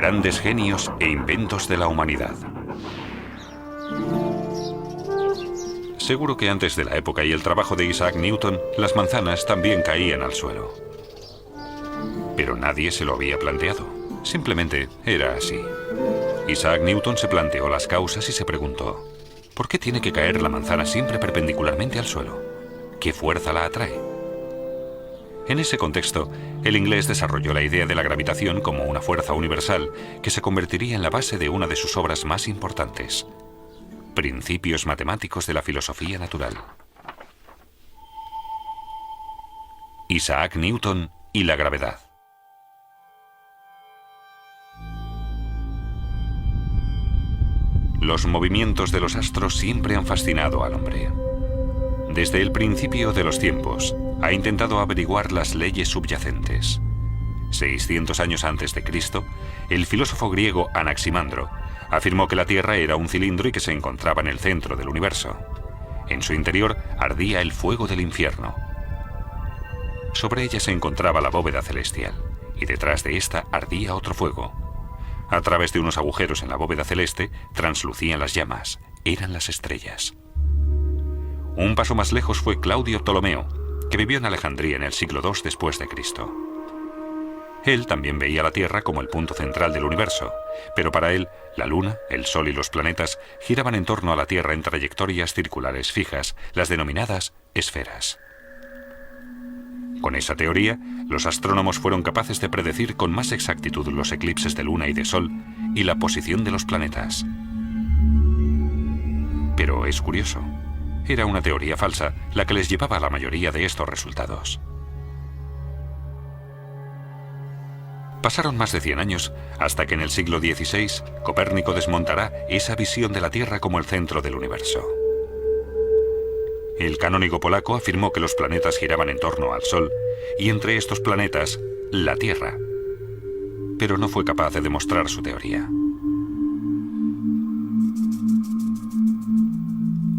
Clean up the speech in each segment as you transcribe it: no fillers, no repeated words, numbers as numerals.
Grandes genios e inventos de la humanidad. Seguro que antes de la época y el trabajo de Isaac Newton, las manzanas también caían al suelo. Pero nadie se lo había planteado. Simplemente era así. Isaac Newton se planteó las causas y se preguntó: ¿por qué tiene que caer la manzana siempre perpendicularmente al suelo? ¿Qué fuerza la atrae? En ese contexto, el inglés desarrolló la idea de la gravitación como una fuerza universal que se convertiría en la base de una de sus obras más importantes: Principios matemáticos de la filosofía natural. Isaac Newton y la gravedad. Los movimientos de los astros siempre han fascinado al hombre. Desde el principio de los tiempos, ha intentado averiguar las leyes subyacentes. 600 años antes de Cristo, el filósofo griego Anaximandro afirmó que la Tierra era un cilindro y que se encontraba en el centro del universo. En su interior ardía el fuego del infierno. Sobre ella se encontraba la bóveda celestial, y detrás de esta ardía otro fuego. A través de unos agujeros en la bóveda celeste translucían las llamas, eran las estrellas. Un paso más lejos fue Claudio Ptolomeo, que vivió en Alejandría en el siglo II después de Cristo. Él también veía la Tierra como el punto central del universo, pero para él, la Luna, el Sol y los planetas giraban en torno a la Tierra en trayectorias circulares fijas, las denominadas esferas. Con esa teoría, los astrónomos fueron capaces de predecir con más exactitud los eclipses de Luna y de Sol y la posición de los planetas. Pero es curioso, era una teoría falsa la que les llevaba a la mayoría de estos resultados. Pasaron más de 100 años hasta que en el siglo XVI Copérnico desmontará esa visión de la Tierra como el centro del universo. El canónigo polaco afirmó que los planetas giraban en torno al Sol y entre estos planetas, la Tierra. Pero no fue capaz de demostrar su teoría.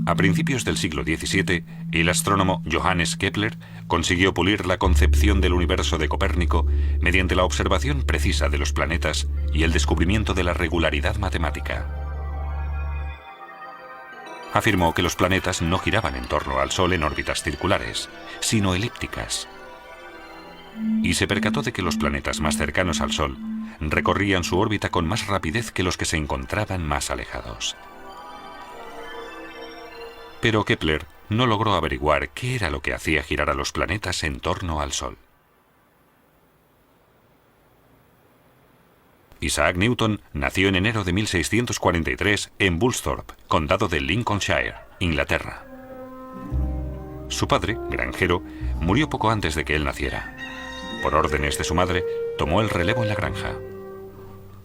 A principios del siglo XVII, el astrónomo Johannes Kepler consiguió pulir la concepción del universo de Copérnico mediante la observación precisa de los planetas y el descubrimiento de la regularidad matemática. Afirmó que los planetas no giraban en torno al Sol en órbitas circulares, sino elípticas. Y se percató de que los planetas más cercanos al Sol recorrían su órbita con más rapidez que los que se encontraban más alejados. Pero Kepler no logró averiguar qué era lo que hacía girar a los planetas en torno al Sol. Isaac Newton nació en enero de 1643 en Woolsthorpe, condado de Lincolnshire, Inglaterra. Su padre, granjero, murió poco antes de que él naciera. Por órdenes de su madre, tomó el relevo en la granja.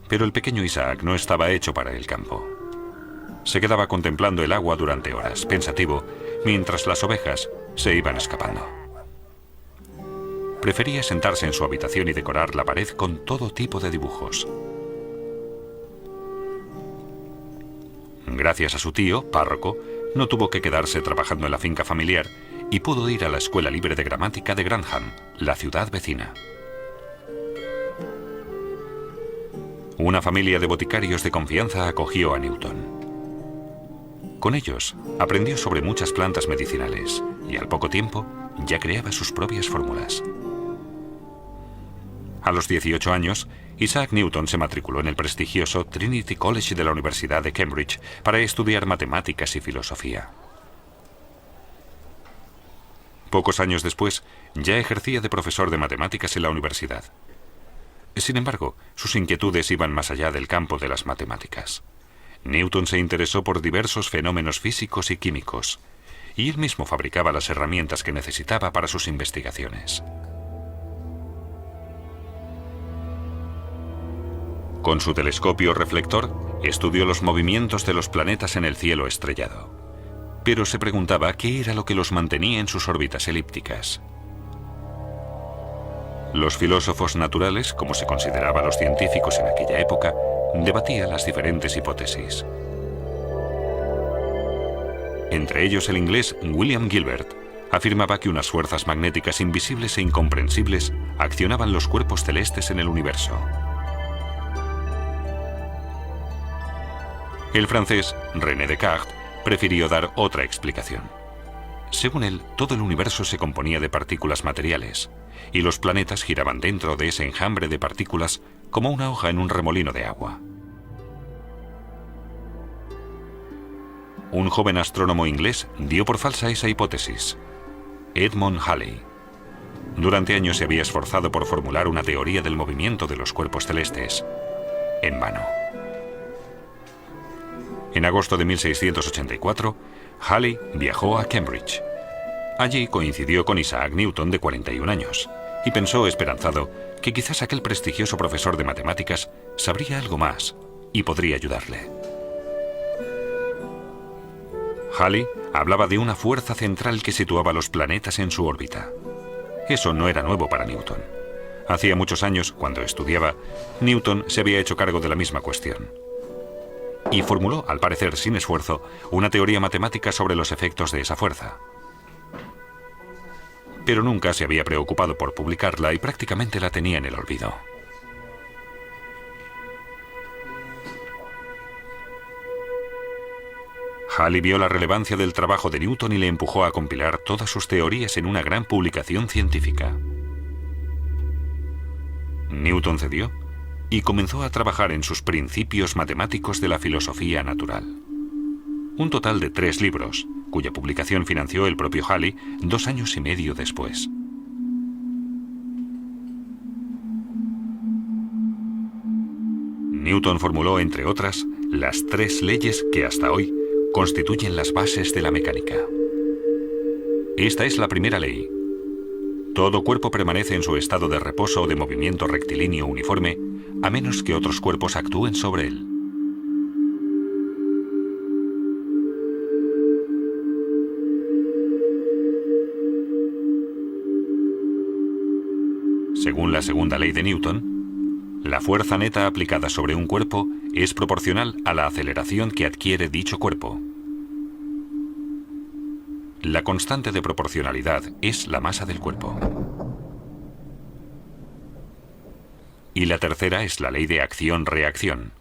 Pero el pequeño Isaac no estaba hecho para el campo. Se quedaba contemplando el agua durante horas, pensativo, mientras las ovejas se iban escapando. Prefería sentarse en su habitación y decorar la pared con todo tipo de dibujos. Gracias a su tío, párroco, no tuvo que quedarse trabajando en la finca familiar y pudo ir a la Escuela Libre de Gramática de Grantham, la ciudad vecina. Una familia de boticarios de confianza acogió a Newton. Con ellos aprendió sobre muchas plantas medicinales y al poco tiempo ya creaba sus propias fórmulas. A los 18 años, Isaac Newton se matriculó en el prestigioso Trinity College de la Universidad de Cambridge para estudiar matemáticas y filosofía. Pocos años después, ya ejercía de profesor de matemáticas en la universidad. Sin embargo, sus inquietudes iban más allá del campo de las matemáticas. Newton se interesó por diversos fenómenos físicos y químicos, y él mismo fabricaba las herramientas que necesitaba para sus investigaciones. Con su telescopio reflector, estudió los movimientos de los planetas en el cielo estrellado, pero se preguntaba qué era lo que los mantenía en sus órbitas elípticas. Los filósofos naturales, como se consideraba a los científicos en aquella época, debatían las diferentes hipótesis. Entre ellos el inglés William Gilbert afirmaba que unas fuerzas magnéticas invisibles e incomprensibles accionaban los cuerpos celestes en el universo. El francés René Descartes prefirió dar otra explicación. Según él, todo el universo se componía de partículas materiales, y los planetas giraban dentro de ese enjambre de partículas como una hoja en un remolino de agua. Un joven astrónomo inglés dio por falsa esa hipótesis, Edmond Halley. Durante años se había esforzado por formular una teoría del movimiento de los cuerpos celestes. En vano. En agosto de 1684, Halley viajó a Cambridge. Allí coincidió con Isaac Newton, de 41 años, y pensó esperanzado que quizás aquel prestigioso profesor de matemáticas sabría algo más y podría ayudarle. Halley hablaba de una fuerza central que situaba los planetas en su órbita. Eso no era nuevo para Newton. Hacía muchos años, cuando estudiaba, Newton se había hecho cargo de la misma cuestión. Y formuló, al parecer sin esfuerzo, una teoría matemática sobre los efectos de esa fuerza. Pero nunca se había preocupado por publicarla y prácticamente la tenía en el olvido. Halley vio la relevancia del trabajo de Newton y le empujó a compilar todas sus teorías en una gran publicación científica. Newton cedió y comenzó a trabajar en sus principios matemáticos de la filosofía natural. Un total de 3 libros, cuya publicación financió el propio Halley 2 años y medio después. Newton formuló, entre otras, las 3 leyes que hasta hoy constituyen las bases de la mecánica. Esta es la primera ley. Todo cuerpo permanece en su estado de reposo o de movimiento rectilíneo uniforme, a menos que otros cuerpos actúen sobre él. Según la segunda ley de Newton, la fuerza neta aplicada sobre un cuerpo es proporcional a la aceleración que adquiere dicho cuerpo. La constante de proporcionalidad es la masa del cuerpo. Y la tercera es la ley de acción-reacción.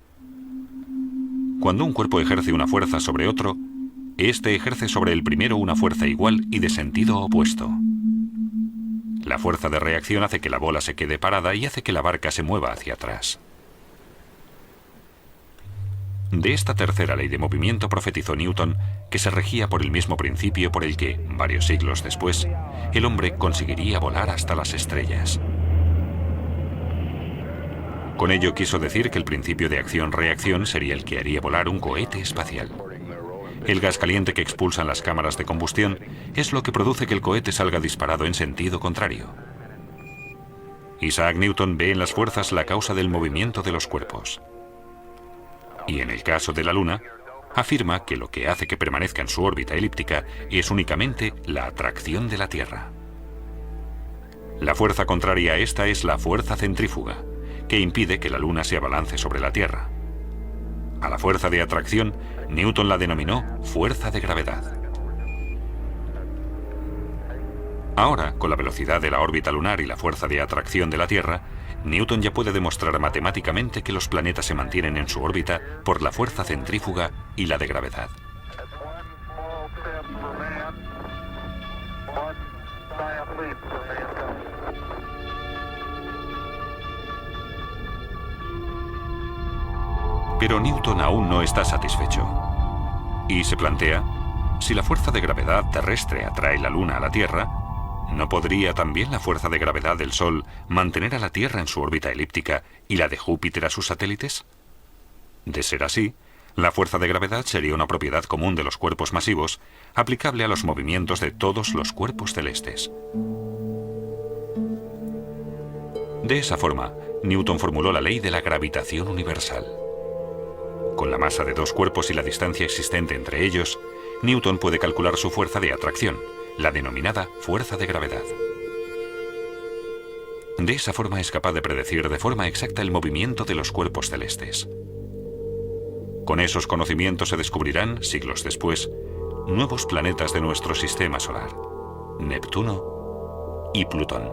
Cuando un cuerpo ejerce una fuerza sobre otro, éste ejerce sobre el primero una fuerza igual y de sentido opuesto. La fuerza de reacción hace que la bola se quede parada y hace que la barca se mueva hacia atrás. De esta tercera ley de movimiento profetizó Newton que se regía por el mismo principio por el que, varios siglos después, el hombre conseguiría volar hasta las estrellas. Con ello quiso decir que el principio de acción-reacción sería el que haría volar un cohete espacial. El gas caliente que expulsan las cámaras de combustión es lo que produce que el cohete salga disparado en sentido contrario. Isaac Newton ve en las fuerzas la causa del movimiento de los cuerpos. Y en el caso de la Luna, afirma que lo que hace que permanezca en su órbita elíptica es únicamente la atracción de la Tierra. La fuerza contraria a esta es la fuerza centrífuga, que impide que la Luna se abalance sobre la Tierra. A la fuerza de atracción, Newton la denominó fuerza de gravedad. Ahora, con la velocidad de la órbita lunar y la fuerza de atracción de la Tierra, Newton ya puede demostrar matemáticamente que los planetas se mantienen en su órbita por la fuerza centrífuga y la de gravedad. Pero Newton aún no está satisfecho. Y se plantea, si la fuerza de gravedad terrestre atrae la Luna a la Tierra, ¿no podría también la fuerza de gravedad del Sol mantener a la Tierra en su órbita elíptica y la de Júpiter a sus satélites? De ser así, la fuerza de gravedad sería una propiedad común de los cuerpos masivos, aplicable a los movimientos de todos los cuerpos celestes. De esa forma, Newton formuló la ley de la gravitación universal. Con la masa de 2 cuerpos y la distancia existente entre ellos, Newton puede calcular su fuerza de atracción, la denominada fuerza de gravedad. De esa forma es capaz de predecir de forma exacta el movimiento de los cuerpos celestes. Con esos conocimientos se descubrirán, siglos después, nuevos planetas de nuestro sistema solar, Neptuno y Plutón.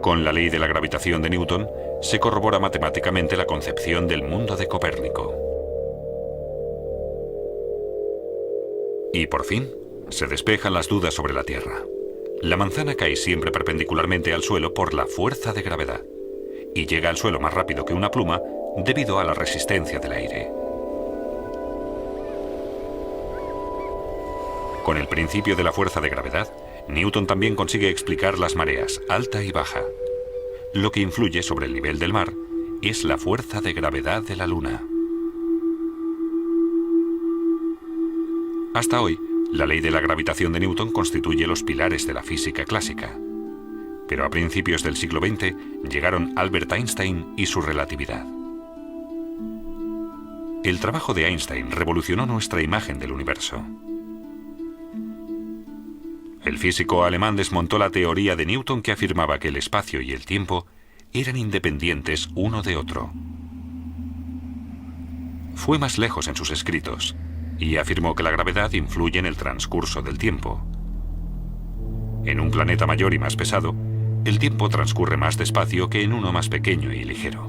Con la ley de la gravitación de Newton se corrobora matemáticamente la concepción del mundo de Copérnico. Y por fin, se despejan las dudas sobre la Tierra. La manzana cae siempre perpendicularmente al suelo por la fuerza de gravedad y llega al suelo más rápido que una pluma debido a la resistencia del aire. Con el principio de la fuerza de gravedad, Newton también consigue explicar las mareas, alta y baja. Lo que influye sobre el nivel del mar es la fuerza de gravedad de la Luna. Hasta hoy, la ley de la gravitación de Newton constituye los pilares de la física clásica. Pero a principios del siglo XX llegaron Albert Einstein y su relatividad. El trabajo de Einstein revolucionó nuestra imagen del universo. El físico alemán desmontó la teoría de Newton que afirmaba que el espacio y el tiempo eran independientes uno de otro. Fue más lejos en sus escritos y afirmó que la gravedad influye en el transcurso del tiempo. En un planeta mayor y más pesado, el tiempo transcurre más despacio que en uno más pequeño y ligero.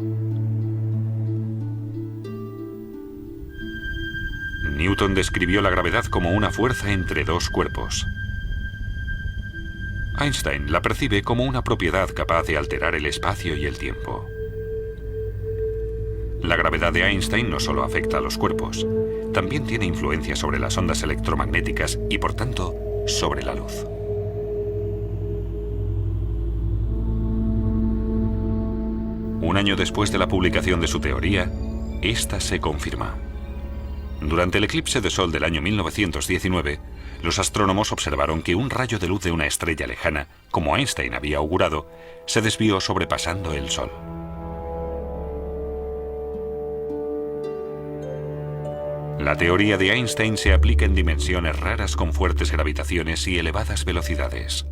Newton describió la gravedad como una fuerza entre dos cuerpos. Einstein la percibe como una propiedad capaz de alterar el espacio y el tiempo. La gravedad de Einstein no solo afecta a los cuerpos, también tiene influencia sobre las ondas electromagnéticas y, por tanto, sobre la luz. Un año después de la publicación de su teoría, esta se confirma. Durante el eclipse de Sol del año 1919, los astrónomos observaron que un rayo de luz de una estrella lejana, como Einstein había augurado, se desvió sobrepasando el Sol. La teoría de Einstein se aplica en dimensiones raras con fuertes gravitaciones y elevadas velocidades.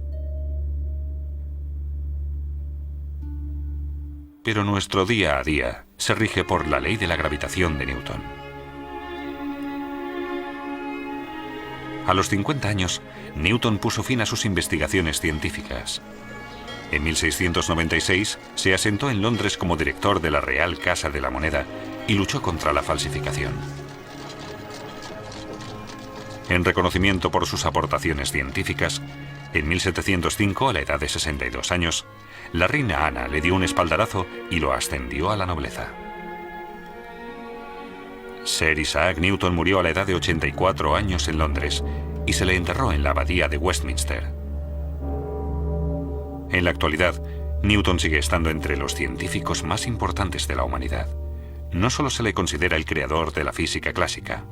Pero nuestro día a día se rige por la ley de la gravitación de Newton. A los 50 años, Newton puso fin a sus investigaciones científicas. En 1696 se asentó en Londres como director de la Real Casa de la Moneda y luchó contra la falsificación. En reconocimiento por sus aportaciones científicas, en 1705, a la edad de 62 años, la reina Ana le dio un espaldarazo y lo ascendió a la nobleza. Sir Isaac Newton murió a la edad de 84 años en Londres y se le enterró en la abadía de Westminster. En la actualidad, Newton sigue estando entre los científicos más importantes de la humanidad. No solo se le considera el creador de la física clásica.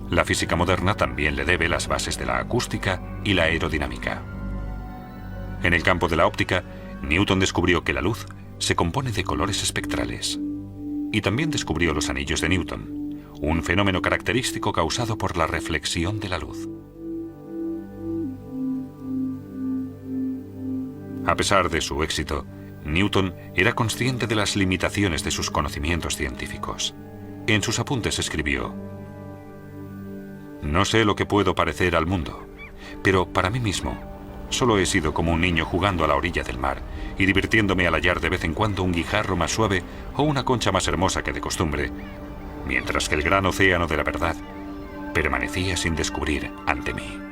La física moderna también le debe las bases de la acústica y la aerodinámica. En el campo de la óptica, Newton descubrió que la luz se compone de colores espectrales. Y también descubrió los anillos de Newton, un fenómeno característico causado por la reflexión de la luz. A pesar de su éxito, Newton era consciente de las limitaciones de sus conocimientos científicos. En sus apuntes escribió: "No sé lo que puedo parecer al mundo, pero para mí mismo, solo he sido como un niño jugando a la orilla del mar y divirtiéndome al hallar de vez en cuando un guijarro más suave o una concha más hermosa que de costumbre, mientras que el gran océano de la verdad permanecía sin descubrir ante mí".